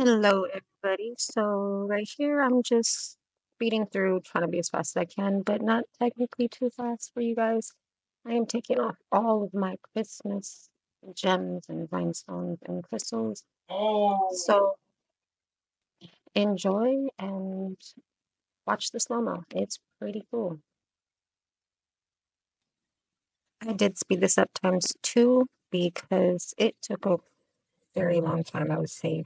Hello, everybody. So, right here, I'm just speeding through, trying to be as fast as I can, but not technically too fast for you guys. I am taking off all of my Christmas gems and rhinestones and crystals. So, enjoy and watch the slow-mo. It's pretty cool. I did speed this up times two because it took a very long time. I would say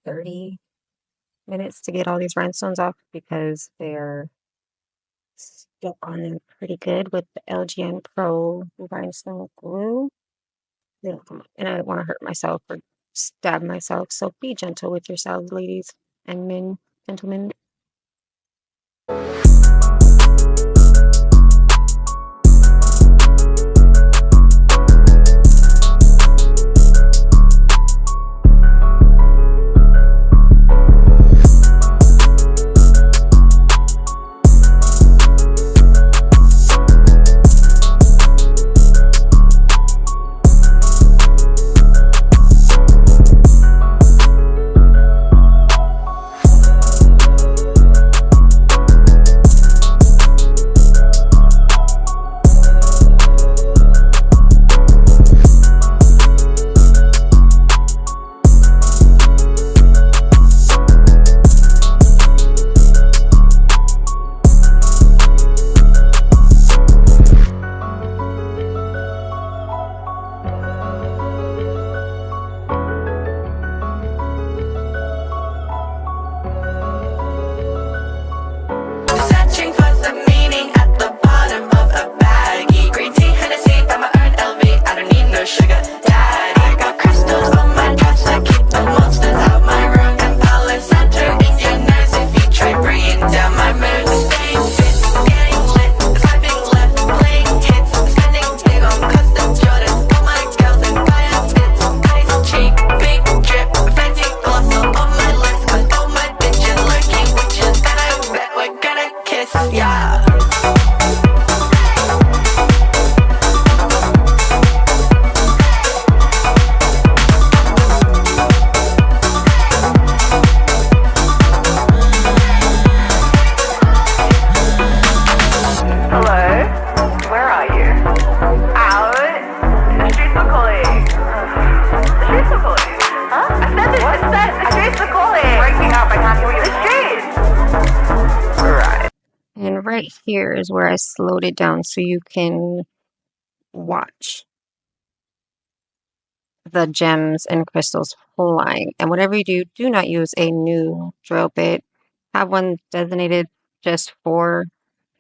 30 minutes to get all these rhinestones off because they're stuck on them pretty good with the LGN Pro rhinestone glue. They don't come up. And I don't want to hurt myself or stab myself. So be gentle with yourselves, ladies and men, gentlemen. And right here is where I slowed it down so you can watch the gems and crystals flying. And whatever you do, do not use a new drill bit. Have one designated just for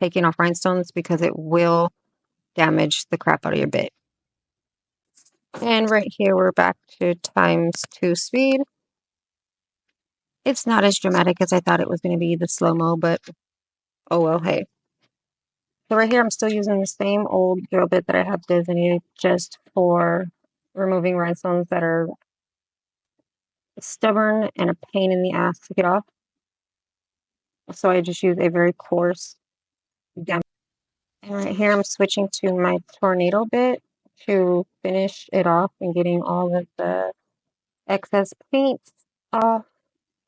taking off rhinestones because it will damage the crap out of your bit. And right here, we're back to times two speed. It's not as dramatic as I thought it was going to be, the slow-mo, but oh well, hey. So right here, I'm still using the same old drill bit that I have designated just for removing rhinestones that are stubborn and a pain in the ass to get off. So I just use a very coarse dam. And right here, I'm switching to my tornado bit to finish it off and getting all of the excess paint off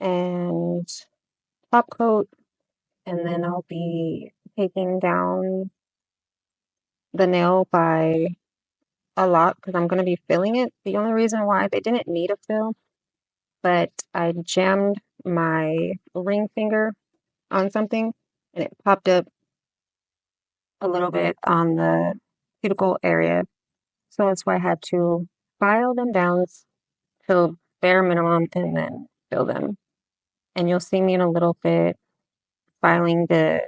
and top coat. And then I'll be taking down the nail by a lot because I'm going to be filling it. The only reason why they didn't need a fill, but I jammed my ring finger on something and it popped up a little bit on the cuticle area. So that's why I had to file them down to bare minimum and then fill them. And you'll see me in a little bit filing the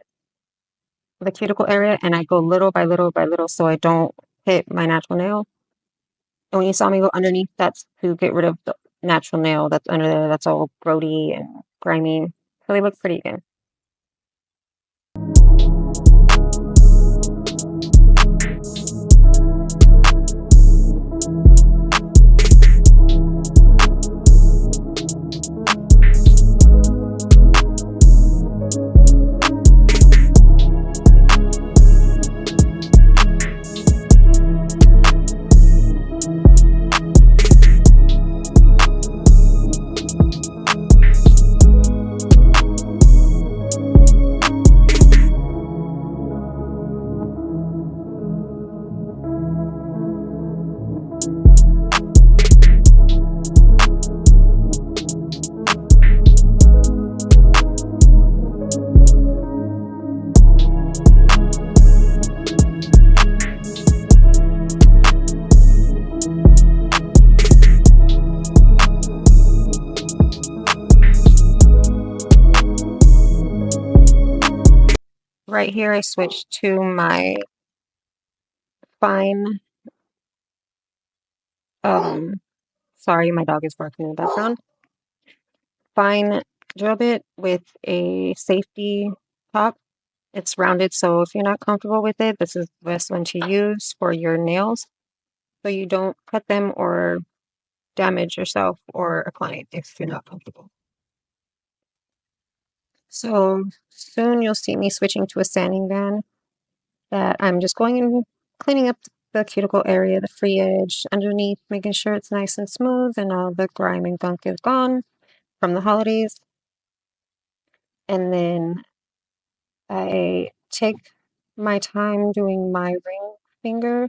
cuticle area, and I go little by little by little so I don't hit my natural nail. And when you saw me go underneath, that's to get rid of the natural nail that's under there that's all grody and grimy. So they look pretty again. right here I switched to my fine, sorry, my dog is barking in the background. Fine drill bit with a safety top. It's rounded, so if you're not comfortable with it, this is the best one to use for your nails, so you don't cut them or damage yourself or a client if you're not comfortable. So soon you'll see me switching to a sanding band that I'm just going and cleaning up the cuticle area, the free edge underneath, making sure it's nice and smooth and all the grime and gunk is gone from the holidays. And then I take my time doing my ring finger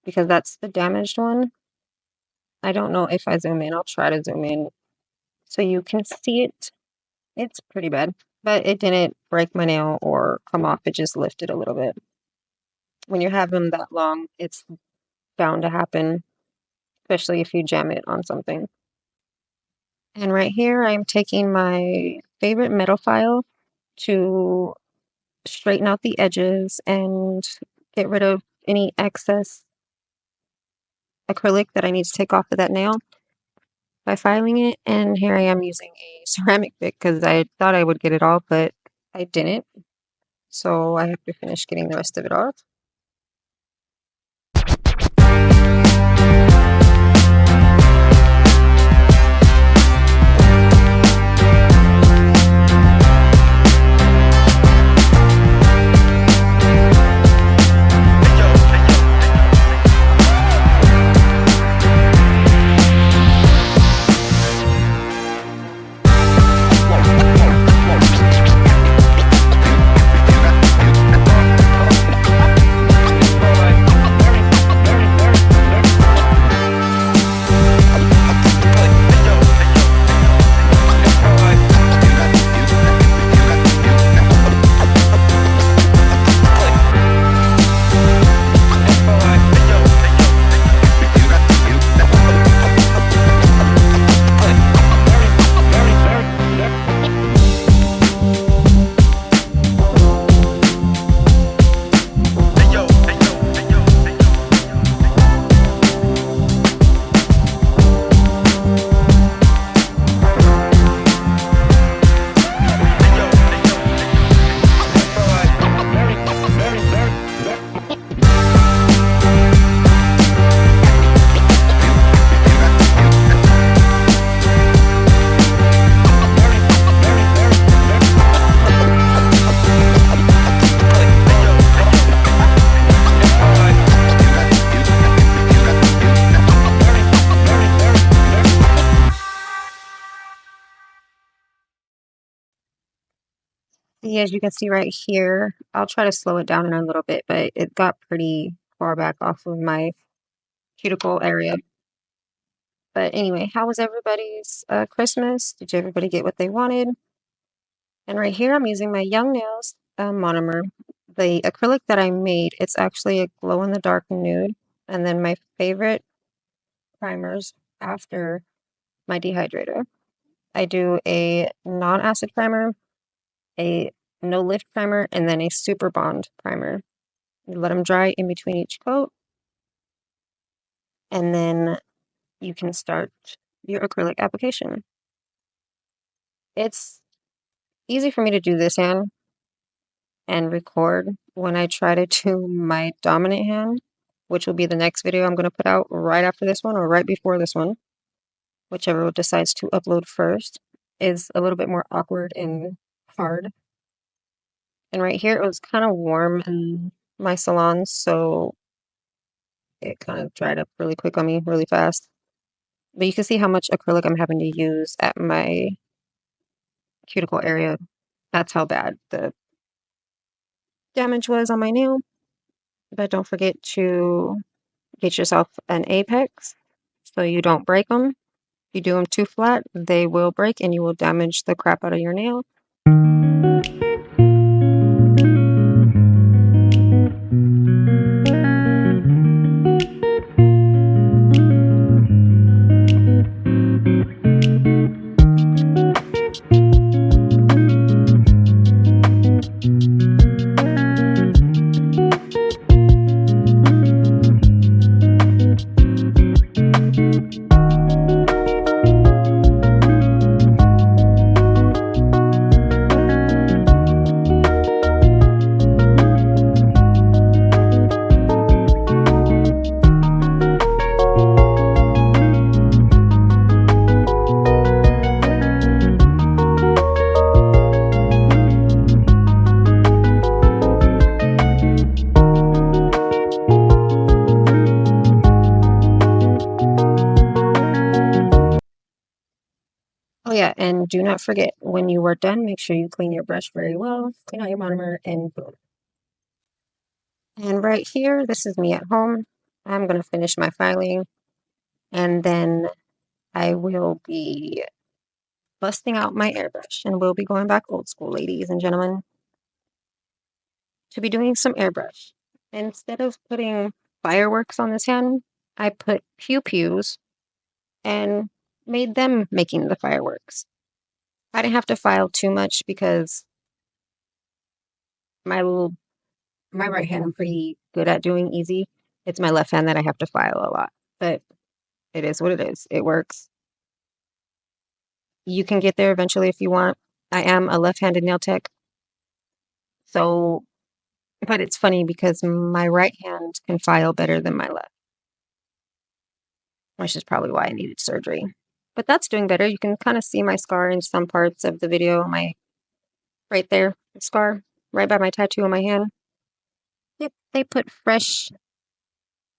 because that's the damaged one. I don't know if I zoom in. I'll try to zoom in so you can see it. It's pretty bad, but it didn't break my nail or come off. It just lifted a little bit. When you have them that long, it's bound to happen, especially if you jam it on something. And right here, I'm taking my favorite metal file to straighten out the edges and get rid of any excess acrylic that I need to take off of that nail by filing it. And here I am using a ceramic bit because I thought I would get it off, but I didn't. So I have to finish getting the rest of it off. As you can see right here, I'll try to slow it down in a little bit, but it got pretty far back off of my cuticle area. But anyway, how was everybody's Christmas? Did everybody get what they wanted? And right here, I'm using my Young Nails monomer. The acrylic that I made, it's actually a glow-in-the-dark nude. And then my favorite primers after my dehydrator. I do a non-acid primer, a no-lift primer, and then a super bond primer. You let them dry in between each coat. And then you can start your acrylic application. It's easy for me to do this hand and record. When I try to do my dominant hand, which will be the next video I'm going to put out right after this one or right before this one, whichever decides to upload first, is a little bit more awkward and hard. And right here, it was kind of warm in my salon, so it kind of dried up really quick on me, really fast. But you can see how much acrylic I'm having to use at my cuticle area. That's how bad the damage was on my nail. But don't forget to get yourself an apex so you don't break them. If you do them too flat, they will break and you will damage the crap out of your nail. yeah, and do not forget, when you are done, make sure you clean your brush very well, clean out your monomer, and boom. And right here, this is me at home. I'm going to finish my filing, and then I will be busting out my airbrush, and we'll be going back old school, ladies and gentlemen, to be doing some airbrush. Instead of putting fireworks on this hand, I put pew-pews and made them making the fireworks. I didn't have to file too much because my right hand I'm pretty good at doing easy. It's my left hand that I have to file a lot, but it is what it is. It works. You can get there eventually if you want. I am a left-handed nail tech, so but it's funny because my right hand can file better than my left, which is probably why I needed surgery. But that's doing better. You can kind of see my scar in some parts of the video. My right there, scar right by my tattoo on my hand. Yep, they put fresh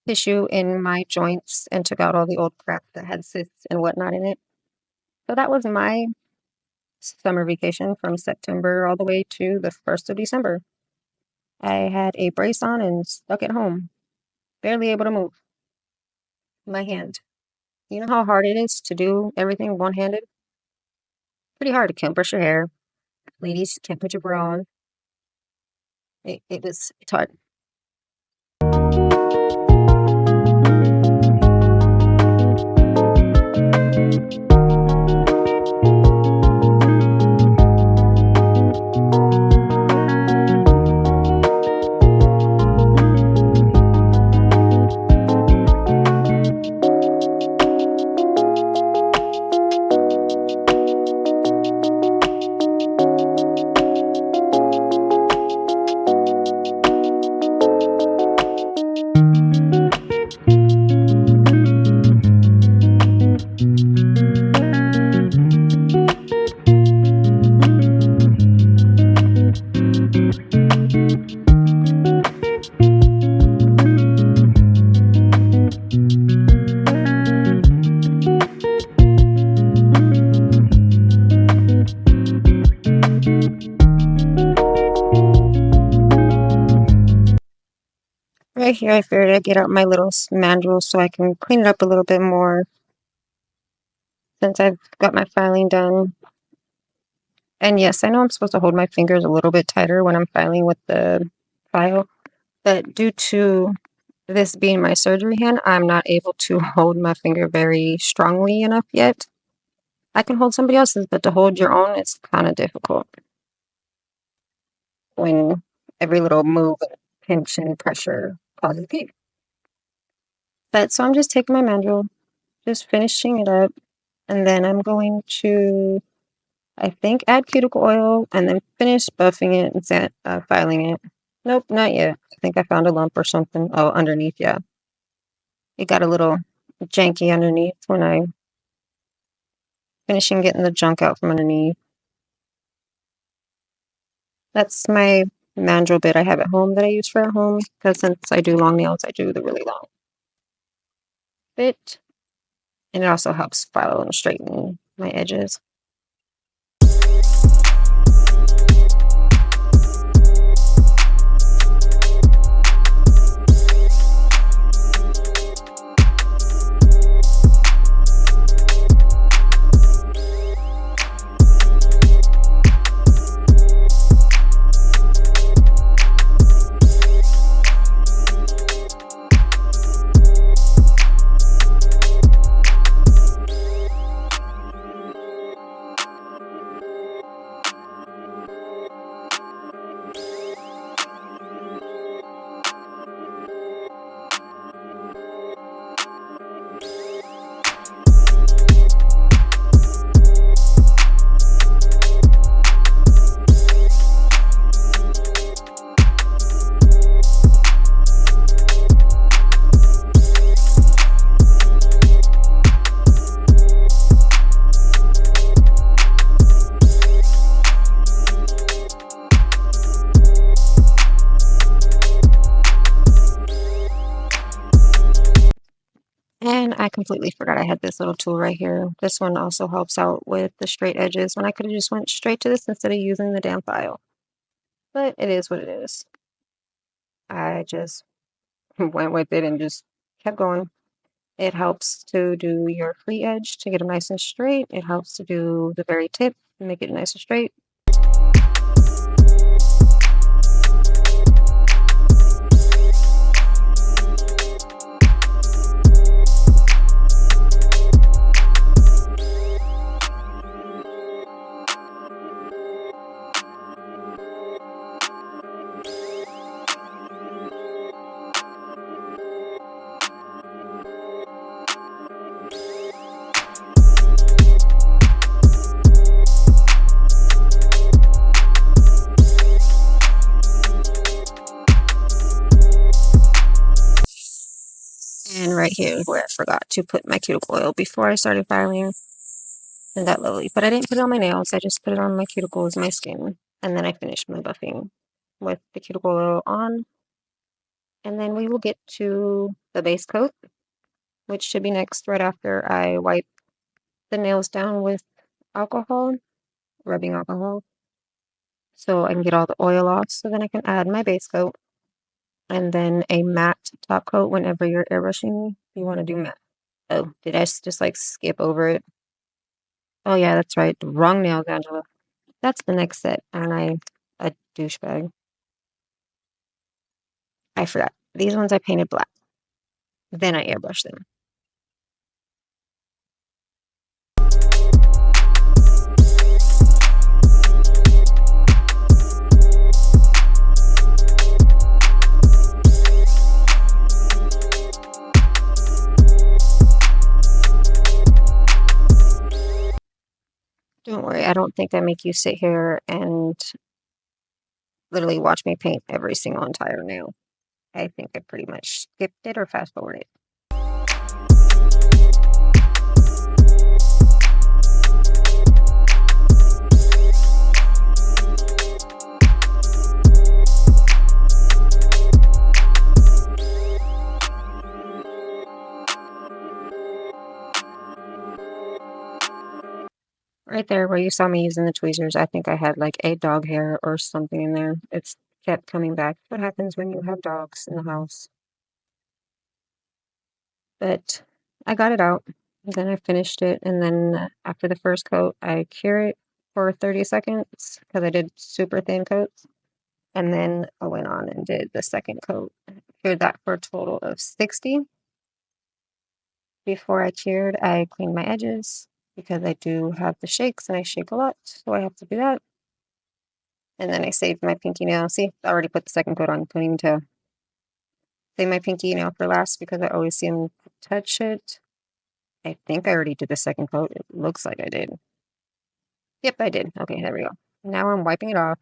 tissue in my joints and took out all the old crap that had cysts and whatnot in it. So that was my summer vacation from September all the way to the 1st of December. I had a brace on and stuck at home, barely able to move my hand. You know how hard it is to do everything one-handed? Pretty hard. Can't brush your hair. Ladies, can't put your bra on. It's hard. Right here, I figured I'd get out my little mandrel so I can clean it up a little bit more since I've got my filing done. And yes, I know I'm supposed to hold my fingers a little bit tighter when I'm filing with the file, but due to this being my surgery hand, I'm not able to hold my finger very strongly enough yet. I can hold somebody else's, but to hold your own, it's kind of difficult when every little move, pinch, and pressure causes pain. But so I'm just taking my mandrel, just finishing it up, and then I'm going to, I think, add cuticle oil and then finish buffing it and filing it. Nope, not yet. I think I found a lump or something. Oh, underneath, yeah. It got a little janky underneath when I finishing getting the junk out from underneath. That's my mandrel bit I have at home that I use for at home because since I do long nails, I do the really long bit. And it also helps file and straighten my edges. I completely forgot I had this little tool right here. This one also helps out with the straight edges when I could have just went straight to this instead of using the damn file. But it is what it is. I just went with it and just kept going. It helps to do your free edge to get them nice and straight. It helps to do the very tip and make it nice and straight. And right here is where I forgot to put my cuticle oil before I started filing. Isn't that lovely? But I didn't put it on my nails. I just put it on my cuticles, my skin. And then I finished my buffing with the cuticle oil on. And then we will get to the base coat, which should be next right after I wipe the nails down with alcohol, rubbing alcohol, so I can get all the oil off. So then I can add my base coat and then a matte top coat whenever you're airbrushing. You want to do matte. Oh, did I just like skip over it? Oh yeah, that's right. Wrong nails, Angela. That's the next set. Aren't I a douchebag? I forgot. These ones I painted black. Then I airbrushed them. Don't worry, I don't think I make you sit here and literally watch me paint every single entire nail. I think I pretty much skipped it or fast forwarded. Right there where you saw me using the tweezers, I think I had like a dog hair or something in there. It's kept coming back. What happens when you have dogs in the house? But I got it out. Then I finished it. And then after the first coat, I cure it for 30 seconds because I did super thin coats. And then I went on and did the second coat. Cured that for a total of 60. Before I cured, I cleaned my edges because I do have the shakes and I shake a lot. So I have to do that. And then I saved my pinky nail. See, I already put the second coat on. Couldn't even tell. Save my pinky nail for last because I always see them touch it. I think I already did the second coat. It looks like I did. Yep, I did. Okay, there we go. Now I'm wiping it off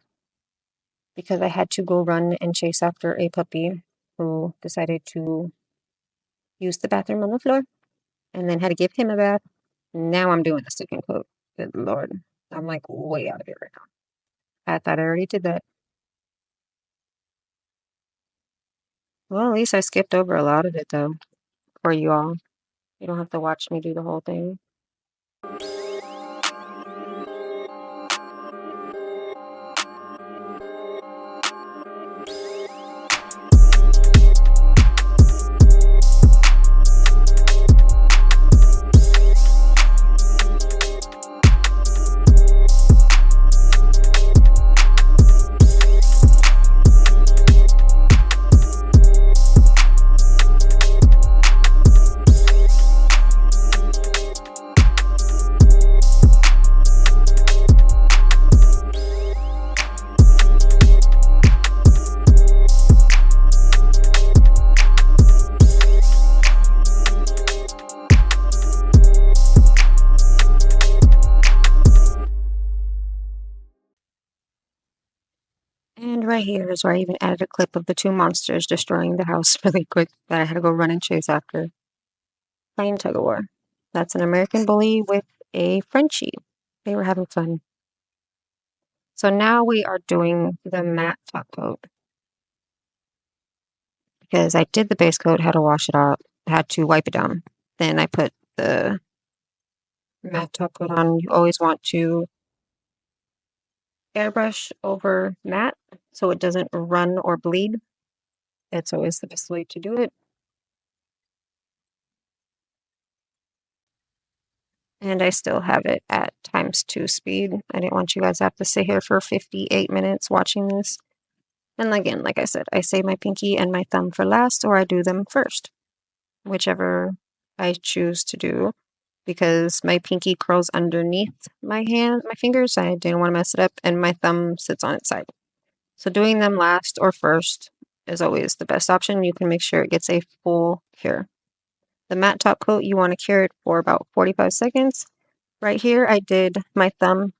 because I had to go run and chase after a puppy who decided to use the bathroom on the floor and then had to give him a bath. Now I'm doing the second coat. Good Lord. I'm like way out of it right now. I thought I already did that. Well, at least I skipped over a lot of it though for you all. You don't have to watch me do the whole thing. And right here is where I even added a clip of the two monsters destroying the house really quick that I had to go run and chase after. Playing tug of war. That's an American bully with a Frenchie. They were having fun. So now we are doing the matte top coat. Because I did the base coat, had to wash it out, had to wipe it down. Then I put the matte top coat on. You always want to airbrush over matte so it doesn't run or bleed. It's always the best way to do it. And I still have it at ×2 speed. I didn't want you guys to have to sit here for 58 minutes watching this. And again, like I said, I save my pinky and my thumb for last, or I do them first, whichever I choose to do, because my pinky curls underneath my fingers. I didn't want to mess it up, and my thumb sits on its side. So doing them last or first is always the best option. You can make sure it gets a full cure. The matte top coat, you want to cure it for about 45 seconds. Right here, I did my thumb,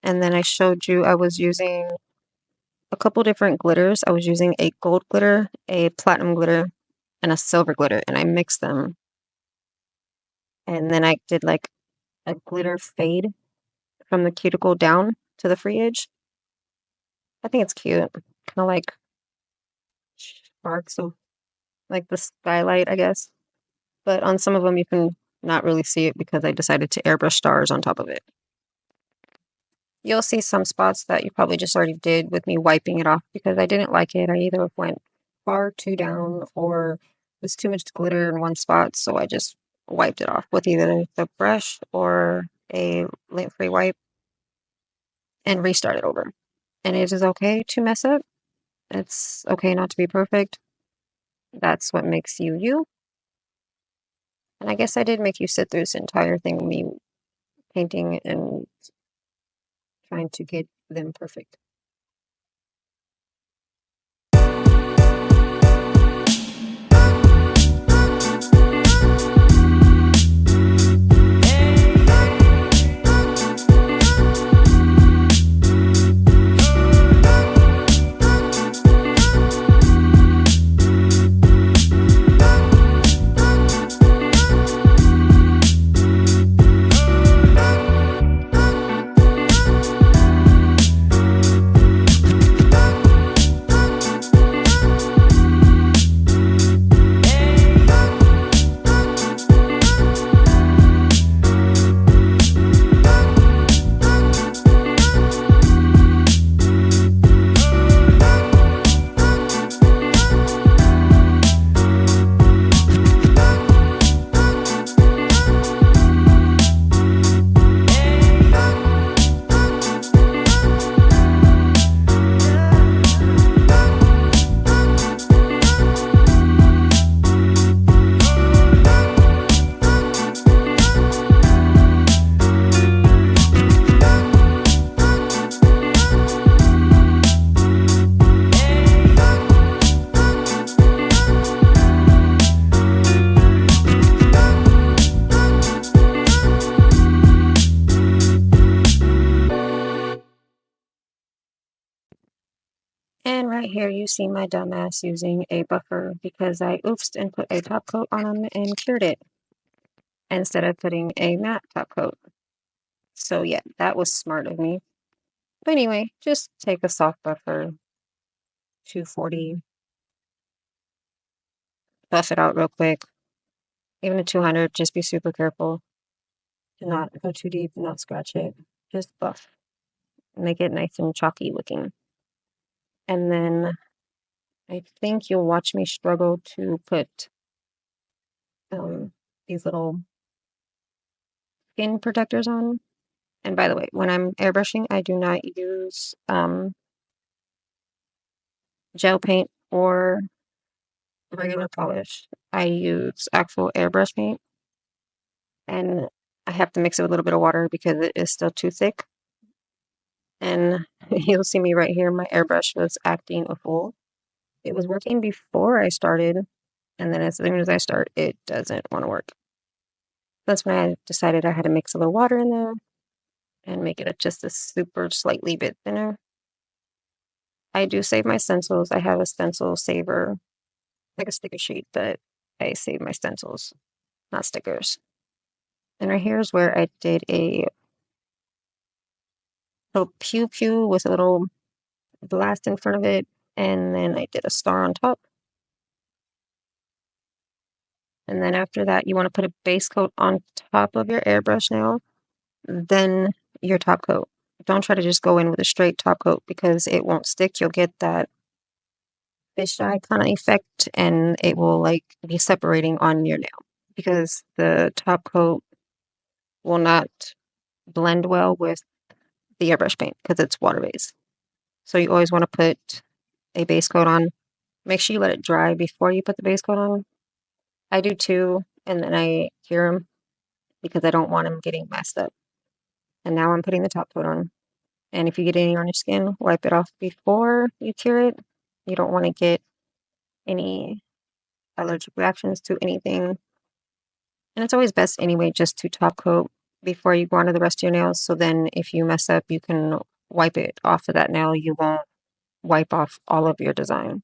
and then I showed you I was using a couple different glitters. I was using a gold glitter, a platinum glitter, and a silver glitter, and I mixed them. And then I did like a glitter fade from the cuticle down to the free edge. I think it's cute. Kind of like sparks of like the skylight, I guess. But on some of them, you can not really see it because I decided to airbrush stars on top of it. You'll see some spots that you probably just already did with me wiping it off because I didn't like it. I either went far too down or was too much glitter in one spot, so I just wiped it off with either the brush or a lint-free wipe and restarted over. And it is okay to mess up. It's okay not to be perfect. That's what makes you you. And I guess I did make you sit through this entire thing with me painting and trying to get them perfect. And right here, you see my dumbass using a buffer because I oopsed and put a top coat on them and cured it instead of putting a matte top coat. So yeah, that was smart of me. But anyway, just take a soft buffer, 240, buff it out real quick. Even a 200, just be super careful to not go too deep and not scratch it. Just buff. Make it nice and chalky looking. And then I think you'll watch me struggle to put these little skin protectors on. And by the way, when I'm airbrushing, I do not use gel paint or regular polish. I use actual airbrush paint. And I have to mix it with a little bit of water because it is still too thick. And you'll see me right here, my airbrush was acting a fool. It was working before I started, and then as soon as I start, it doesn't want to work. That's when I decided I had to mix a little water in there and make it just a super slightly bit thinner. I do save my stencils. I have a stencil saver, like a sticker sheet that I save my stencils, not stickers. And right here is where I did a little pew pew with a little blast in front of it, and then I did a star on top. And then after that, you want to put a base coat on top of your airbrush nail, then your top coat. Don't try to just go in with a straight top coat because it won't stick. You'll get that fisheye kind of effect and it will like be separating on your nail because the top coat will not blend well with the airbrush paint because it's water based. So you always want to put a base coat on. Make sure you let it dry before you put the base coat on. I do too, and then I cure them because I don't want them getting messed up. And now I'm putting the top coat on. And if you get any on your skin, wipe it off before you cure it. You don't want to get any allergic reactions to anything. And it's always best anyway just to top coat before you go on to the rest of your nails. So then if you mess up, you can wipe it off of that nail. You won't wipe off all of your design.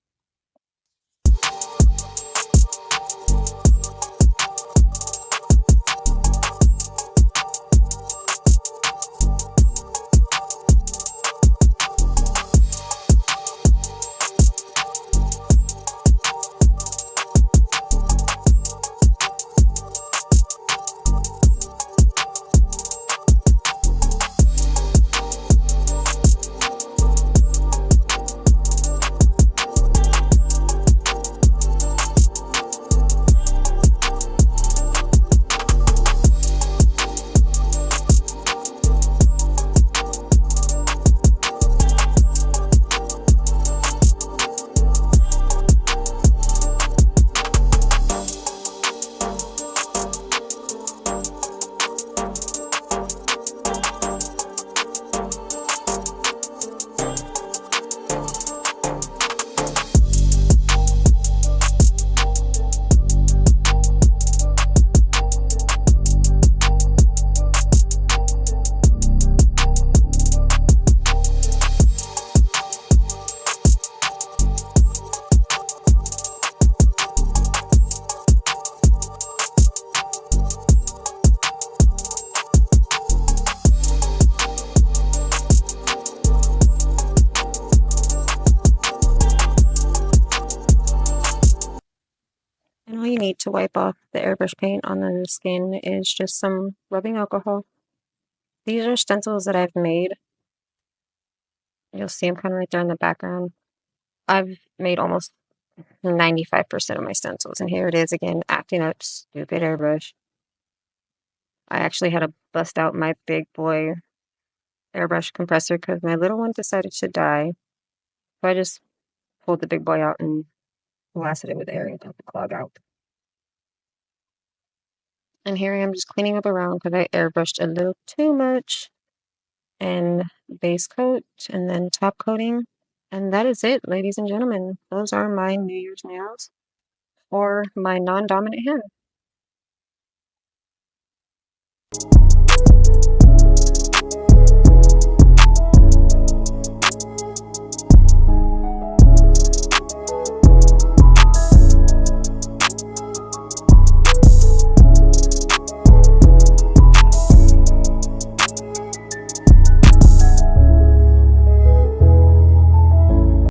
And all you need to wipe off the airbrush paint on the skin is just some rubbing alcohol. These are stencils that I've made. You'll see them kind of right there in the background. I've made almost 95% of my stencils. And here it is again, acting up stupid airbrush. I actually had to bust out my big boy airbrush compressor because my little one decided to die. So I just pulled the big boy out and blasted it with air and got the clog out. And here I am just cleaning up around because I airbrushed a little too much. And base coat and then top coating. And that is it, ladies and gentlemen. Those are my New Year's nails for my non-dominant hand.